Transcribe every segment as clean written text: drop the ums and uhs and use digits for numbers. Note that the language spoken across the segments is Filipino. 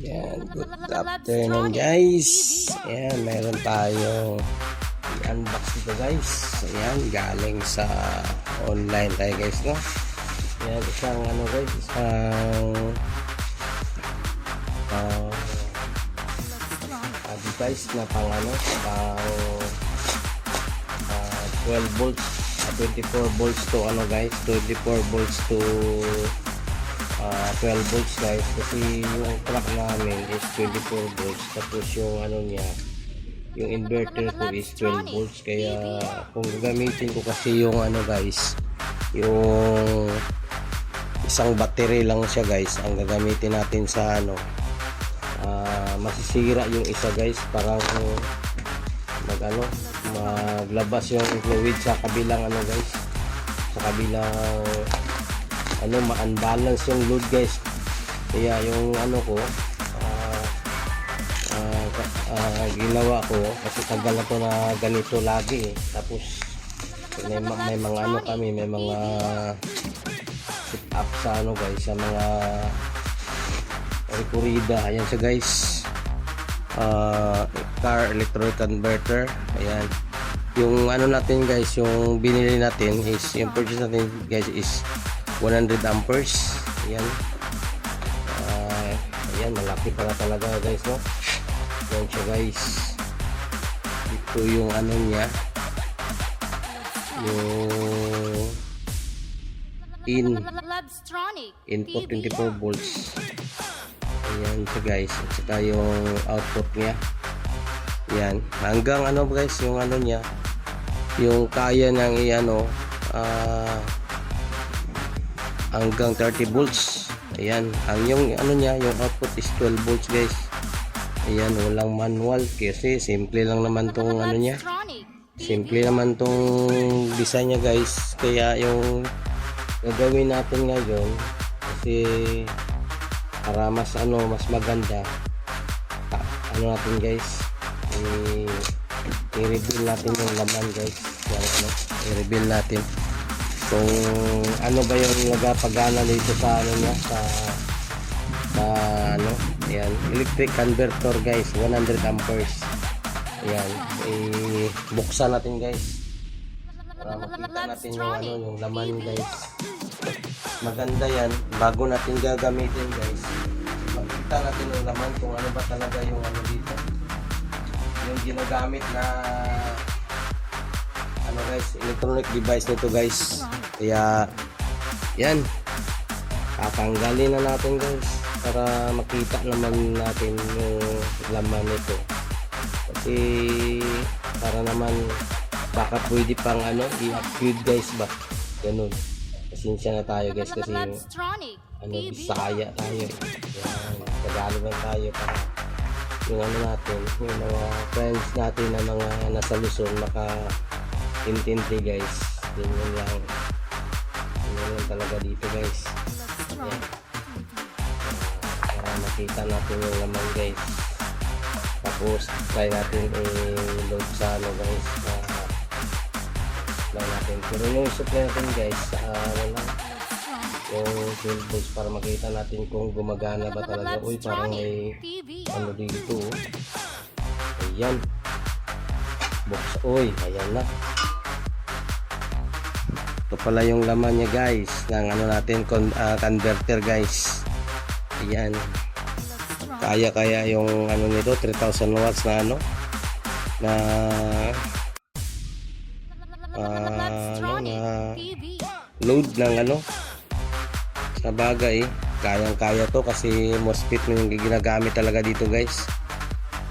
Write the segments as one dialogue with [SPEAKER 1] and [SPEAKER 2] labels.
[SPEAKER 1] Yan, good afternoon guys. Ayan, mayroon tayong i-unbox dito guys. Ayan, galing sa online tayo guys, no? Ayan, isang ano guys, isang device na pang ano, pang 12 volts, 24 volts to ano guys, 24 volts to 12 volts guys, kasi yung truck namin is 24 volts, tapos yung ano niya, yung inverter ko is 12 volts, kaya kung gagamitin ko kasi yung ano guys, yung isang battery lang siya guys, ang gagamitin natin sa ano, masisira yung isa guys, parang maglabas yung fluid sa kabilang ano guys, sa kabilang ano, ma-unbalance yung load guys. Kaya yung ano ko, ginawa ko kasi tagal na to na ganito lagi eh. Tapos may mga ano kami, may mga sit up sa ano guys, sa mga rekurida. Ayan siya guys, car electronic converter. Ayan yung ano natin guys, yung binili natin is, yung purchase natin guys is 100 amperes. Ayan, ayan, malaki pala talaga guys, no? Ayan siya guys, ito yung ano niya, yung input 24 volts. Ayan siya guys, at saka yung output niya. Ayan, hanggang ano guys, yung ano niya, yung kaya ng i-ano, hanggang 30 volts. Ayan, ang yung ano niya, yung output is 12 volts guys. Ayan, walang manual kasi simple lang naman tong ano niya, simple naman tong design niya guys. Kaya yung gagawin natin ngayon, kasi para mas ano, mas maganda, ano natin guys, i-reveal natin yung laman guys. Yan, ano, i-reveal natin kung ano ba yung nagapagana dito sa ano niya, sa ano. Ayan, electric converter guys, 100 amperes. Ayan, buksan natin guys para makita natin yung ano, yung laman guys. Maganda yan, bago natin gagamitin guys, makita natin yung laman kung ano ba talaga yung ano dito, yung ginagamit na ano guys, electronic device nito guys. Kaya yan, tatanggalin na natin guys para makita naman natin yung laman nito, kasi para naman baka pwede pang ano, i-upgrade guys ba, ganun. Pasensya na tayo guys kasi ano, Bisaya tayo eh. Yan, Tagalog lang tayo para yung ano natin, yung mga friends natin na mga nasa Luzon maka-intindi guys. Yun lang talaga dito guys. Yan. Para makita natin yung laman guys. Tapos try natin i-load sa ano guys, lang natin. Pero yung supply natin guys, ano lang, yung 12 volts, para makita natin kung gumagana ba talaga. Uy, parang may ano dito. Ayan, box. Uy, ayan na. Ito pala yung laman niya guys, ng ano natin, converter guys. Ayan, kaya yung ano nito, 3000 watts na ano, na load ng ano, sa bagay kayang-kaya to kasi MOSFET yung ginagamit talaga dito guys.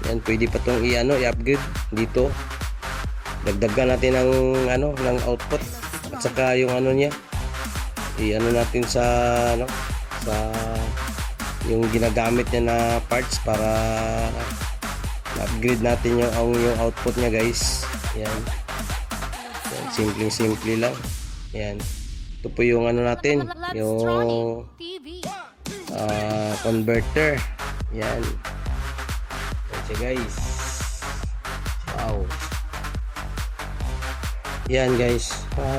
[SPEAKER 1] Yan, pwede pa tong i-upgrade dito, dagdagan natin ng ano, ng output, at saka yung ano niya, i-ano natin sa ano, sa yung ginagamit niya na parts para upgrade natin yung output niya guys. Yan, simple lang. Yan, ito po yung ano natin, yung converter. Yan, yan guys. Wow. Yan guys,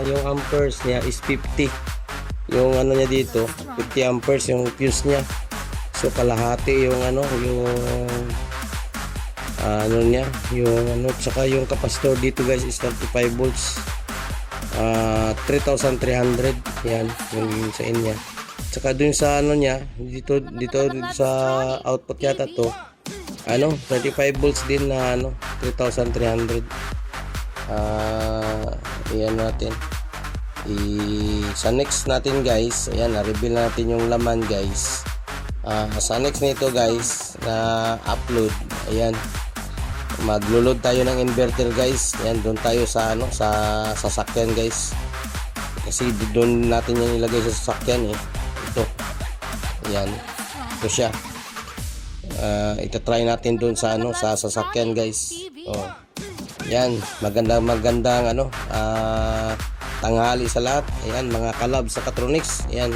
[SPEAKER 1] yung amperes niya is 50. Yung ano niya dito, 50 amperes yung fuse niya. So kalahati yung yung ano niya, yung tsaka yung capacitor dito guys is 35 volts. 3,300 yan yung sa inya. Tsaka dun sa niya, dito sa output yata to, 35 volts din na 3,300. Ayan natin. Sa next natin guys, ayan, na-reveal natin yung laman guys. Sa next nito guys, na upload, ayan, maglo-load tayo ng inverter guys. Ayan, doon tayo sa sa sasakyan guys. Kasi doon natin yan ilagay sa sasakyan ito. Ayan. Ito siya. Ito-try natin doon sa sa sasakyan guys. Oh. Ayan, magandang tanghali sa lahat. Ayan, mga kalab sa Catronics. Ayan.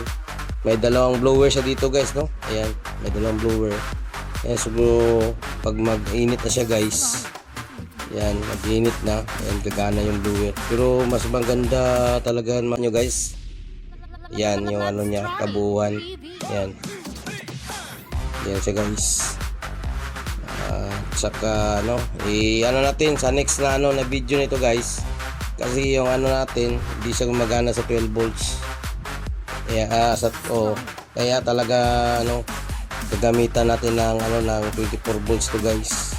[SPEAKER 1] May dalawang blower siya dito guys, no? Ayan, may dalawang blower. Ayan, so pag mag-init na siya guys, yan, mag-init na, yan, gagana yung blower. Pero mas maganda talaga nyo guys, yan, yung niya, kabuuan. Yan, yan siya guys. Saka natin sa next na na video nito guys, kasi yung natin, hindi siya gumagana sa 12 volts. Kaya talaga gagamitan natin ng ng 24 volts to guys.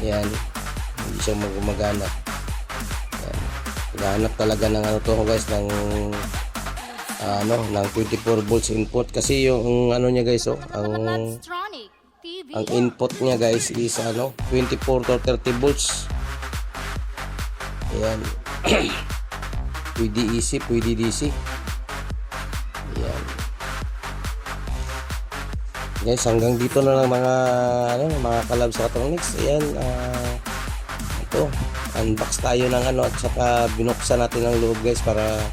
[SPEAKER 1] Yan, hindi siya gumagana. Yan, gahanap talaga ng to guys, ng ng 24 volts input, kasi yung niya guys, ang input niya guys is 24 to 30 volts. Ayan. Pwede AC, pwede DC. Ayan. Guys, hanggang dito na lang mga kalab sa Catronics. Ayan, ito, unbox tayo ng at saka binuksan natin ang loob guys, para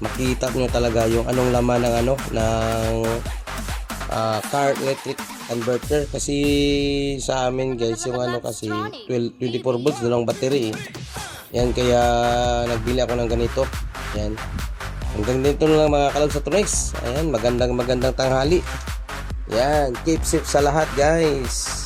[SPEAKER 1] makita nyo talaga yung anong laman ng ng car electric converter. Kasi sa amin guys, yung kasi 24 volts, dalawang battery yan, kaya nagbili ako ng ganito. Yan, hanggang dito na lang mga kalab sa Catronics. Ayan, magandang tanghali. Yan, keep safe sa lahat guys.